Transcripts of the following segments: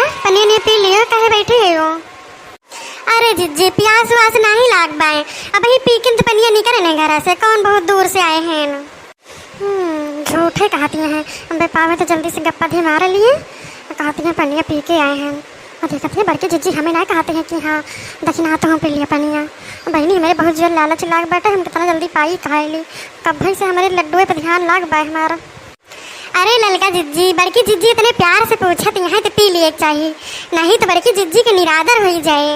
बेटा पनीर नहीं पी लियो, कहे बैठे हो? अरे जिज्जी प्यास वास नहीं लाग बाए, अब ही पी के तो पनिया नहीं करे घर से, कौन बहुत दूर से आए हैं। झूठे कहती हैं, अबे पावे तो जल्दी से गप्पा धी मार लिए, कहती हैं पनिया पी के आए हैं। और देखते हैं बड़के जिज्जी हमें ना कहते हैं कि हाँ दक्षिणा तो हम पी लिया पनिया। बहनी हमारे बहुत जोर लालच लाग बैठे, हम कितना जल्दी पाई खाए ली, कब भाई से हमारे लड्डुए पर ध्यान लाग बाए हमारा। अरे ललका जिज्जी बड़की जिज्जी इतने प्यार से पूछत यहाँ तो पी लिए चाहिए, नहीं तो बड़की जिज्जी के निरादर हो जाए।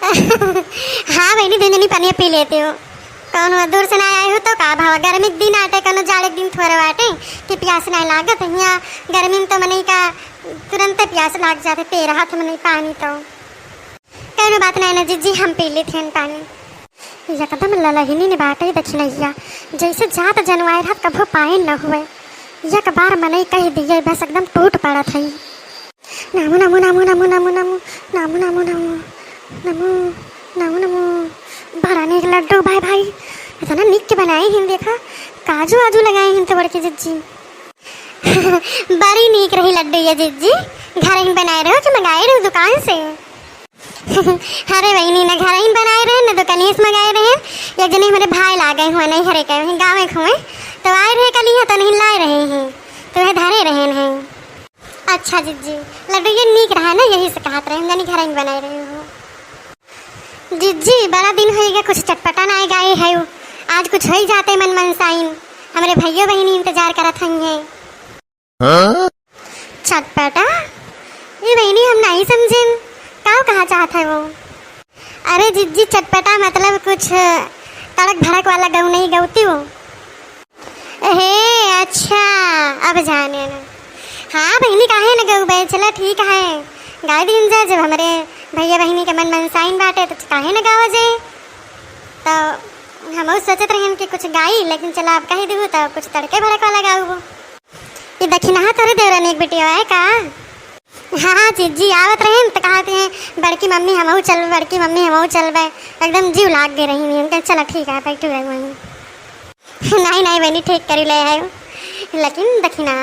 हाँ बहनी दिन पनिया पी लेते हो, कौन दूर से ना आए हो तो का भाव गर्मी दिन आटे कनो जाड़े दिन थोड़े आटे कि प्यास नहीं लागत, यहाँ गर्मी में तो मनी का तुरंत प्यास लाग जाते, तेरा हाथ में नहीं पानी तो कौन बात नहीं ना जिज्जी हम पी लेते हैं पानी। एकदम ललहिनी ने बाटे दक्षिणैया जैसे जात जनवाए हाथ कभो पाए न हुए, एक बार मनई कह दिए बस एकदम टूट पड़ा था। नमो नमो नमो नमो नमो नमो नमो नमो नमो नमो नमो नमो भराने के लड्डू भाई भाई इतना निक के बनाए हैं, देखा काजू आजू लगाए हैं तो बड़के जिज्जी। बड़ी नीक रही लड्डू ये जिज्जी, घर ही बनाए रहे हो कि मंगाए रहे हो दुकान से? अरे बहनी न घर ही बनाए रहे न दुकान से मंगाए रहे। एक जने हमारे भाई ला गए हुए नहीं हरे गए गाँव खुए तो आए रहे कल यहाँ तो नहीं लाए रहे हैं तो वह धरे रहे हैं। अच्छा जिज्जी लड्डू ये नीक रहा ना, यही से कहते रहे यानी घर ही बनाए रहे हो। जिज्जी बड़ा दिन हो गया, कुछ चटपटा ना गाए है, आज कुछ हो ही जाते मन मनसाइन, हमारे भैया बहनी इंतजार करत हैं। चटपटा ये बहनी हम नहीं समझे क्या कहा चाहता है वो? अरे जिज्जी चटपटा मतलब कुछ तड़क भड़क वाला गऊ नहीं गौती हो? हे अच्छा अब जाने ना। हाँ बहनी काहे न गऊ बे, चलो ठीक है गाय दिन जा, जब हमारे भैया बहनी के मन मनसाइन बाटे तो काहे न गावा जाए। तो हम सोचते रहे कि कुछ गाई, लेकिन चला आप कही दू तो कुछ तड़के भड़क वाला गाऊ। ये दक्षिणा तोरे देवरन एक बेटी है का? हाँ जिज्जी आवत रहे तो कहते हैं बड़की मम्मी हम चल, बड़की मम्मी हम चलबे, एकदम जीव लाग गए रही नहीं। चलो ठीक है बैठू रहे वहीं। नहीं नहीं बहनी ठीक करी ले आयो, लेकिन दक्षिणा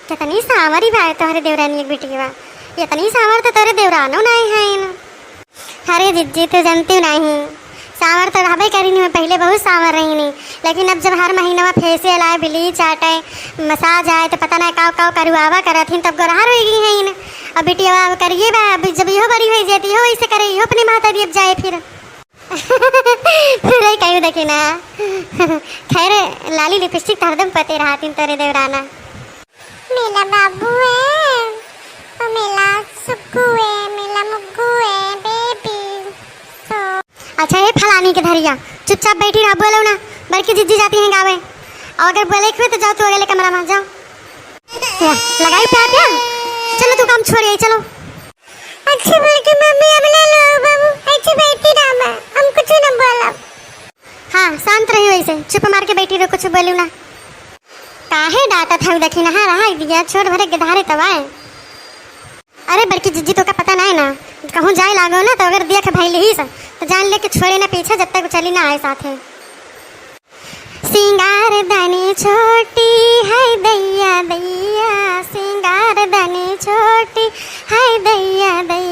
कितनी सावरी बा तोहरे देवरानी एक बेटी बा, इतनी सावर तो तोरे देवरानो नहीं है। अरे जिज्जी तू जानती नहीं, सावर तो रहबे करी नहीं, पहले बहुत सावर रही नहीं, लेकिन अब जब हर महीना में फेसियल आए, ब्लीच आटे, मसाज आए तो पता नहीं काव काव करुआवा करत थी, तब गोरहार हो गई है। अब बेटिया करिए बा, अब जब यो बड़ी हो जाती हो ऐसे करे यो अपने माता दी अब जाए फिर। फिर कहीं देखे ना। खैर लाली लिपस्टिक हरदम पते रहा तीन तोरे देवराना। मेला बाबू है और मेला सुक्कू है, मेला मुग्गू है बेबी। अच्छा ये फलानी के धरिया चुपचाप बैठी रहा, बोलो ना बड़की जिज्जी जाती हैं गावे, और अगर बोले तो जाओ तू अगले कमरा में जाओ। लगाई प्यार क्या? चलो तू काम छोड़िए चलो। अच्छा बड़की मम्मी अब ले लो बाबू, ऐसे बैठी रहा मैं, हम कुछ न बोला। हाँ शांत रही वैसे, चुप मार के बैठी रहो, कुछ बोलू ना। काहे डांटा था देखी ना, रहा दिया छोड़ भरे गधारे तवाए। अरे बड़की जिज्जी तो का पता नहीं ना, कहूँ जाए लागो ना तो अगर दिया के भाई ली तो जान ले कि छोड़े ना पीछे जब तक चली ना आए साथे। सिंगार दानी छोटी है दैया दैया, सिंगार दानी छोटी है दैया दैया।